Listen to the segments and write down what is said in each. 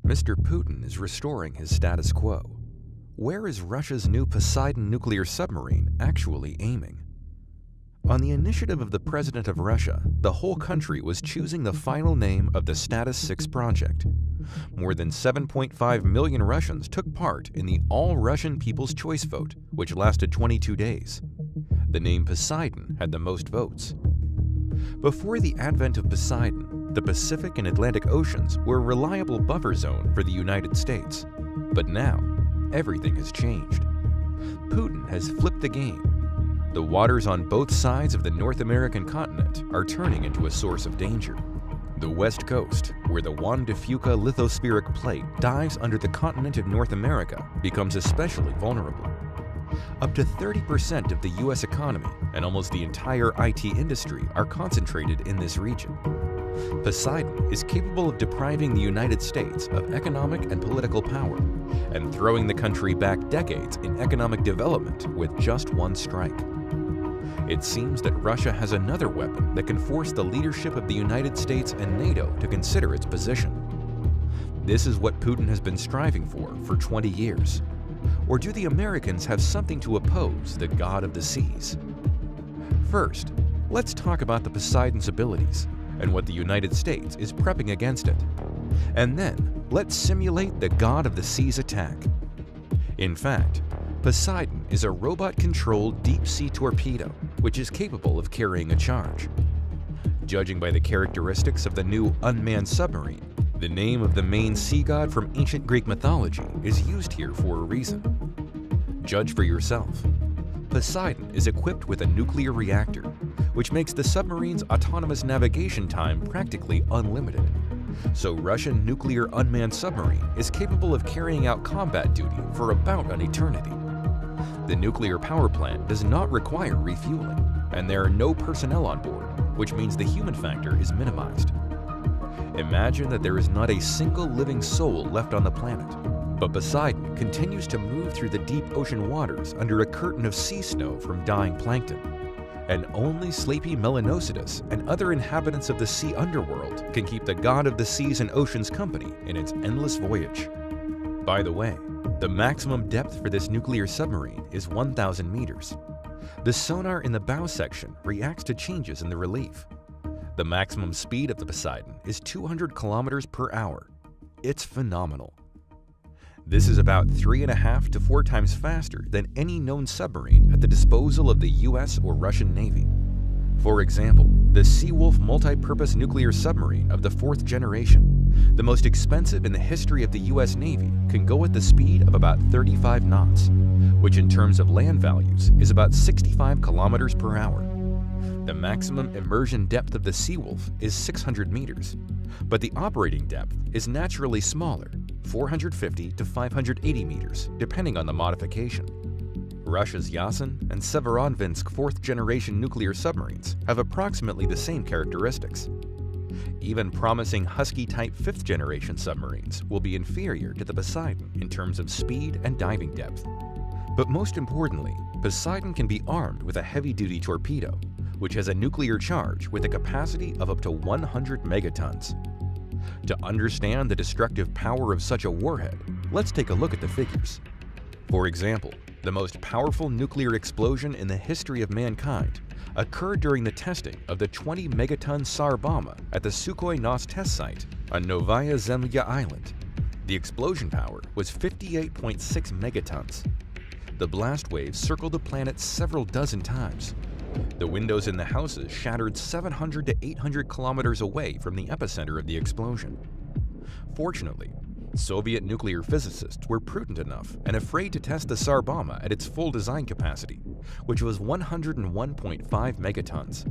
Mr. Putin is restoring his status quo. Where is Russia's new Poseidon nuclear submarine actually aiming? On the initiative of the President of Russia, the whole country was choosing the final name of the Status 6 project. More than 7.5 million Russians took part in the All-Russian People's Choice vote, which lasted 22 days. The name Poseidon had the most votes. Before the advent of Poseidon, the Pacific and Atlantic Oceans were a reliable buffer zone for the United States. But now, everything has changed. Putin has flipped the game. The waters on both sides of the North American continent are turning into a source of danger. The West Coast, where the Juan de Fuca lithospheric plate dives under the continent of North America, becomes especially vulnerable. Up to 30% of the U.S. economy and almost the entire IT industry are concentrated in this region. Poseidon is capable of depriving the United States of economic and political power and throwing the country back decades in economic development with just one strike. It seems that Russia has another weapon that can force the leadership of the United States and NATO to consider its position. This is what Putin has been striving for 20 years. Or do the Americans have something to oppose the god of the seas? First, let's talk about the Poseidon's abilities and what the United States is prepping against it. And then, let's simulate the god of the seas attack. In fact, Poseidon is a robot-controlled deep-sea torpedo which is capable of carrying a charge. Judging by the characteristics of the new unmanned submarine, the name of the main sea god from ancient Greek mythology is used here for a reason. Judge for yourself. Poseidon is equipped with a nuclear reactor, which makes the submarine's autonomous navigation time practically unlimited. So Russian nuclear unmanned submarine is capable of carrying out combat duty for about an eternity. The nuclear power plant does not require refueling, and there are no personnel on board, which means the human factor is minimized. Imagine that there is not a single living soul left on the planet, but Poseidon continues to move through the deep ocean waters under a curtain of sea snow from dying plankton. And only Sleepy Melanocetus and other inhabitants of the sea underworld can keep the god of the seas and oceans company in its endless voyage. By the way, the maximum depth for this nuclear submarine is 1,000 meters. The sonar in the bow section reacts to changes in the relief. The maximum speed of the Poseidon is 200 kilometers per hour. It's phenomenal. This is about 3.5 to 4 times faster than any known submarine at the disposal of the US or Russian Navy. For example, the Seawolf multi-purpose nuclear submarine of the 4th generation, the most expensive in the history of the US Navy, can go at the speed of about 35 knots, which in terms of land values is about 65 kilometers per hour. The maximum immersion depth of the Seawolf is 600 meters, but the operating depth is naturally smaller, 450 to 580 meters, depending on the modification. Russia's Yasen and Severodvinsk 4th generation nuclear submarines have approximately the same characteristics. Even promising Husky-type 5th generation submarines will be inferior to the Poseidon in terms of speed and diving depth. But most importantly, Poseidon can be armed with a heavy-duty torpedo, which has a nuclear charge with a capacity of up to 100 megatons. To understand the destructive power of such a warhead, let's take a look at the figures. For example, the most powerful nuclear explosion in the history of mankind occurred during the testing of the 20-megaton Tsar Bomba at the Sukhoi Nos test site on Novaya Zemlya Island. The explosion power was 58.6 megatons. The blast waves circled the planet several dozen times. The windows in the houses shattered 700 to 800 kilometers away from the epicenter of the explosion. Fortunately, Soviet nuclear physicists were prudent enough and afraid to test the Tsar Bomba at its full design capacity, which was 101.5 megatons.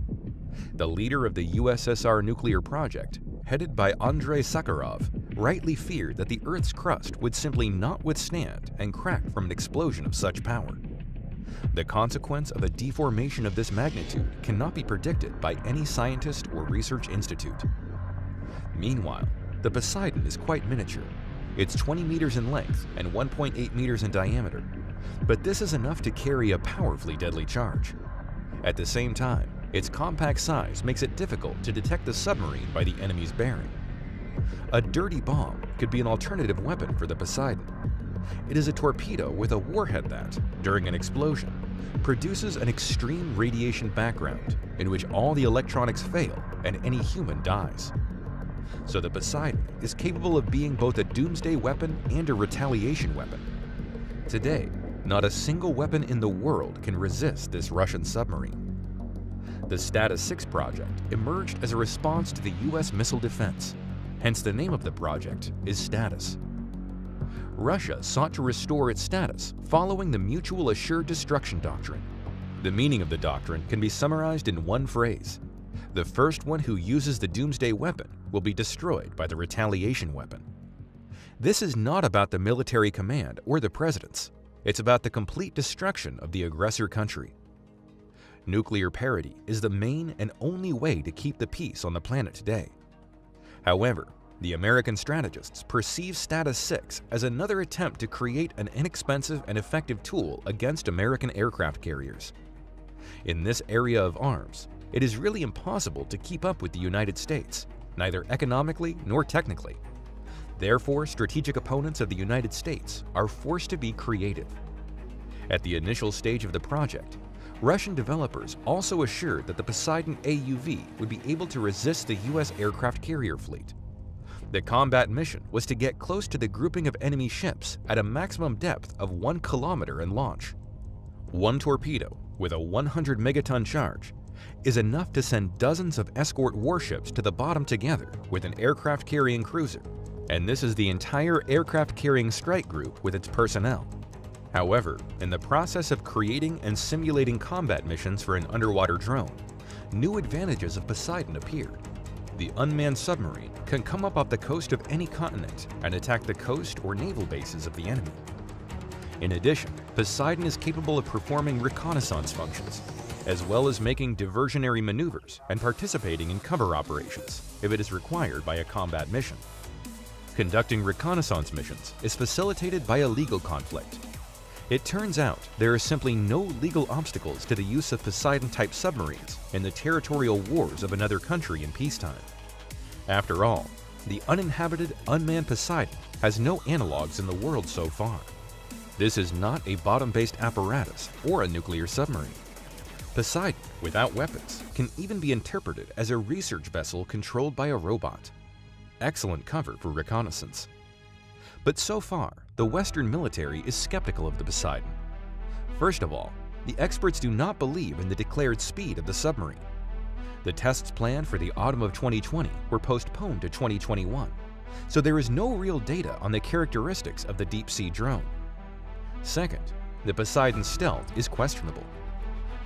The leader of the USSR nuclear project, headed by Andrei Sakharov, rightly feared that the Earth's crust would simply not withstand and crack from an explosion of such power. The consequence of a deformation of this magnitude cannot be predicted by any scientist or research institute. Meanwhile, the Poseidon is quite miniature. It's 20 meters in length and 1.8 meters in diameter, but this is enough to carry a powerfully deadly charge. At the same time, its compact size makes it difficult to detect the submarine by the enemy's bearing. A dirty bomb could be an alternative weapon for the Poseidon. It is a torpedo with a warhead that, during an explosion, produces an extreme radiation background in which all the electronics fail and any human dies. So the Poseidon is capable of being both a doomsday weapon and a retaliation weapon. Today, not a single weapon in the world can resist this Russian submarine. The Status 6 project emerged as a response to the US missile defense, hence the name of the project is Status. Russia sought to restore its status following the Mutual Assured Destruction Doctrine. The meaning of the doctrine can be summarized in one phrase: the first one who uses the doomsday weapon will be destroyed by the retaliation weapon. This is not about the military command or the presidents. It's about the complete destruction of the aggressor country. Nuclear parity is the main and only way to keep the peace on the planet today. However, the American strategists perceive Status 6 as another attempt to create an inexpensive and effective tool against American aircraft carriers. In this area of arms, it is really impossible to keep up with the United States, neither economically nor technically. Therefore, strategic opponents of the United States are forced to be creative. At the initial stage of the project, Russian developers also assured that the Poseidon AUV would be able to resist the US aircraft carrier fleet. The combat mission was to get close to the grouping of enemy ships at a maximum depth of 1 kilometer and launch. One torpedo, with a 100 megaton charge, is enough to send dozens of escort warships to the bottom together with an aircraft-carrying cruiser, and this is the entire aircraft-carrying strike group with its personnel. However, in the process of creating and simulating combat missions for an underwater drone, new advantages of Poseidon appeared. The unmanned submarine can come up off the coast of any continent and attack the coast or naval bases of the enemy. In addition, Poseidon is capable of performing reconnaissance functions, as well as making diversionary maneuvers and participating in cover operations if it is required by a combat mission. Conducting reconnaissance missions is facilitated by a legal conflict. It turns out there are simply no legal obstacles to the use of Poseidon-type submarines in the territorial wars of another country in peacetime. After all, the uninhabited, unmanned Poseidon has no analogs in the world so far. This is not a bottom-based apparatus or a nuclear submarine. Poseidon, without weapons, can even be interpreted as a research vessel controlled by a robot. Excellent cover for reconnaissance. But so far, the Western military is skeptical of the Poseidon. First of all, the experts do not believe in the declared speed of the submarine. The tests planned for the autumn of 2020 were postponed to 2021, so there is no real data on the characteristics of the deep-sea drone. Second, the Poseidon's stealth is questionable.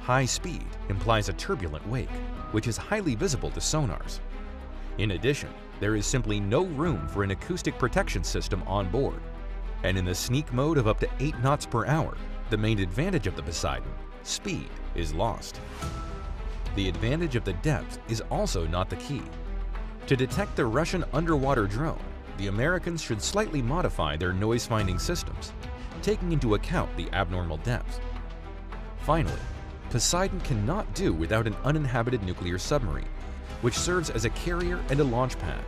High speed implies a turbulent wake, which is highly visible to sonars. In addition, there is simply no room for an acoustic protection system on board, and in the sneak mode of up to 8 knots per hour, the main advantage of the Poseidon, speed, is lost. The advantage of the depth is also not the key. To detect the Russian underwater drone, the Americans should slightly modify their noise-finding systems, taking into account the abnormal depth. Finally, Poseidon cannot do without an uninhabited nuclear submarine, which serves as a carrier and a launch pad.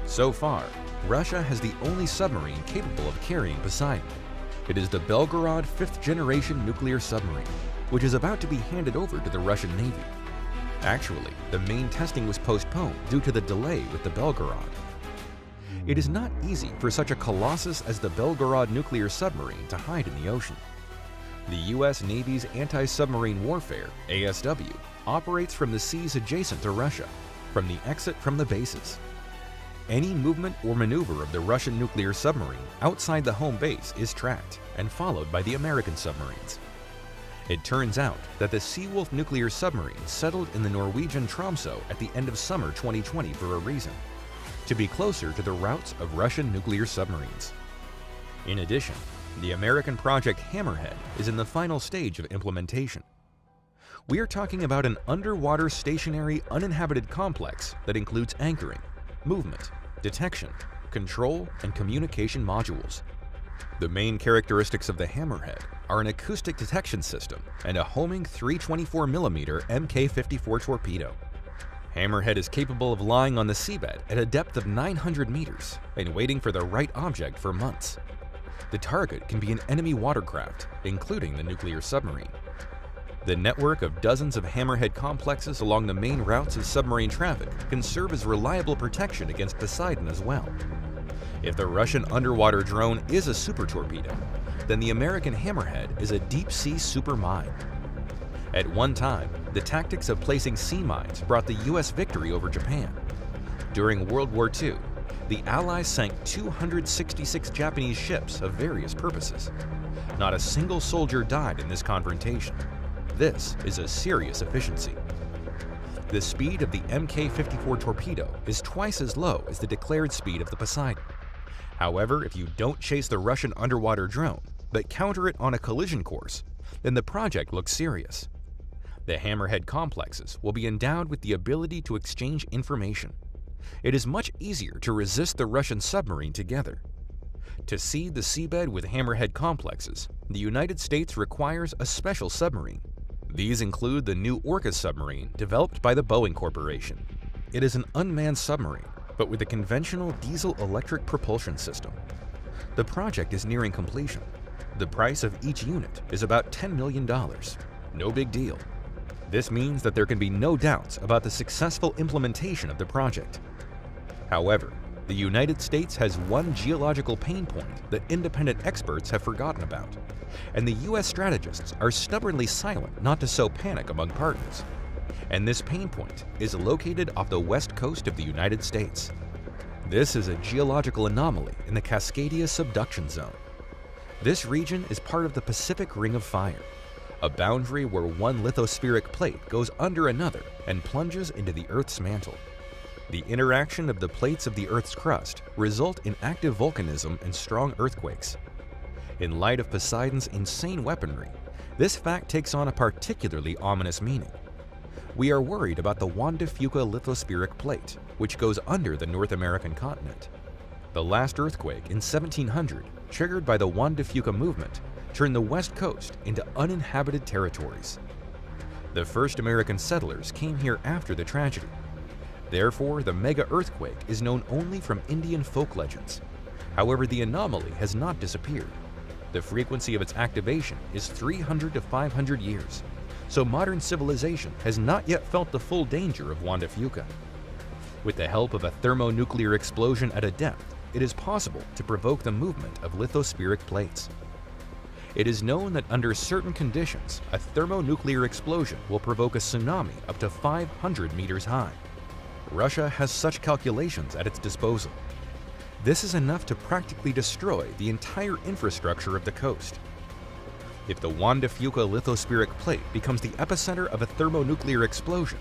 So far, Russia has the only submarine capable of carrying Poseidon. It is the Belgorod 5th-generation nuclear submarine, which is about to be handed over to the Russian Navy. Actually, the main testing was postponed due to the delay with the Belgorod. It is not easy for such a colossus as the Belgorod nuclear submarine to hide in the ocean. The U.S. Navy's Anti-Submarine Warfare, ASW, operates from the seas adjacent to Russia, from the exit from the bases. Any movement or maneuver of the Russian nuclear submarine outside the home base is tracked and followed by the American submarines. It turns out that the Seawolf nuclear submarine settled in the Norwegian Tromsø at the end of summer 2020 for a reason: to be closer to the routes of Russian nuclear submarines. In addition, the American Project Hammerhead is in the final stage of implementation. We are talking about an underwater stationary uninhabited complex that includes anchoring, movement, detection, control, and communication modules. The main characteristics of the Hammerhead are an acoustic detection system and a homing 324mm Mk-54 torpedo. Hammerhead is capable of lying on the seabed at a depth of 900 meters and waiting for the right object for months. The target can be an enemy watercraft, including the nuclear submarine. The network of dozens of Hammerhead complexes along the main routes of submarine traffic can serve as reliable protection against Poseidon as well. If the Russian underwater drone is a super torpedo, then the American Hammerhead is a deep-sea supermine. At one time, the tactics of placing sea mines brought the U.S. victory over Japan. During World War II, the Allies sank 266 Japanese ships of various purposes. Not a single soldier died in this confrontation. This is a serious efficiency. The speed of the Mk-54 torpedo is twice as low as the declared speed of the Poseidon. However, if you don't chase the Russian underwater drone, but counter it on a collision course, then the project looks serious. The Hammerhead complexes will be endowed with the ability to exchange information. It is much easier to resist the Russian submarine together. To seed the seabed with Hammerhead complexes, the United States requires a special submarine. These include the new Orca submarine developed by the Boeing Corporation. It is an unmanned submarine, but with a conventional diesel-electric propulsion system. The project is nearing completion. The price of each unit is about $10 million. No big deal. This means that there can be no doubts about the successful implementation of the project. However, the United States has one geological pain point that independent experts have forgotten about, and the U.S. strategists are stubbornly silent not to sow panic among partners. And this pain point is located off the west coast of the United States. This is a geological anomaly in the Cascadia subduction zone. This region is part of the Pacific Ring of Fire, a boundary where one lithospheric plate goes under another and plunges into the Earth's mantle. The interaction of the plates of the Earth's crust result in active volcanism and strong earthquakes. In light of Poseidon's insane weaponry, this fact takes on a particularly ominous meaning. We are worried about the Juan de Fuca lithospheric plate, which goes under the North American continent. The last earthquake in 1700, triggered by the Juan de Fuca movement, turned the west coast into uninhabited territories. The first American settlers came here after the tragedy. Therefore, the mega earthquake is known only from Indian folk legends. However, the anomaly has not disappeared. The frequency of its activation is 300 to 500 years, so modern civilization has not yet felt the full danger of Juan de Fuca. With the help of a thermonuclear explosion at a depth, it is possible to provoke the movement of lithospheric plates. It is known that under certain conditions, a thermonuclear explosion will provoke a tsunami up to 500 meters high. Russia has such calculations at its disposal. This is enough to practically destroy the entire infrastructure of the coast. If the Juan de Fuca lithospheric plate becomes the epicenter of a thermonuclear explosion,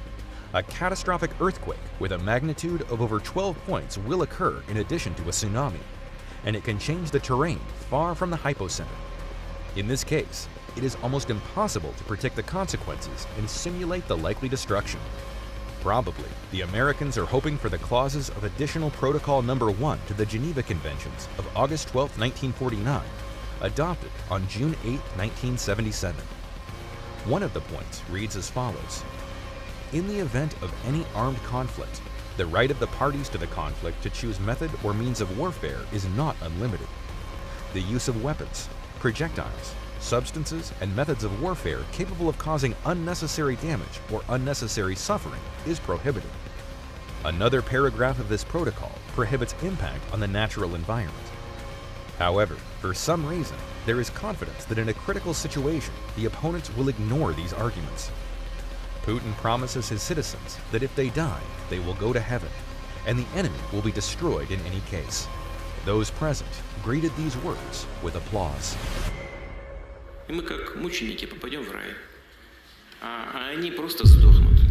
a catastrophic earthquake with a magnitude of over 12 points will occur in addition to a tsunami, and it can change the terrain far from the hypocenter. In this case, it is almost impossible to predict the consequences and simulate the likely destruction. Probably, the Americans are hoping for the clauses of Additional Protocol No. 1 to the Geneva Conventions of August 12, 1949, adopted on June 8, 1977. One of the points reads as follows: in the event of any armed conflict, the right of the parties to the conflict to choose method or means of warfare is not unlimited. The use of weapons, projectiles, substances, and methods of warfare capable of causing unnecessary damage or unnecessary suffering is prohibited. Another paragraph of this protocol prohibits impact on the natural environment. However, for some reason, there is confidence that in a critical situation, the opponents will ignore these arguments. Putin promises his citizens that if they die, they will go to heaven, and the enemy will be destroyed in any case. Those present greeted these words with applause. И мы как мученики попадем в рай, а они просто сдохнут.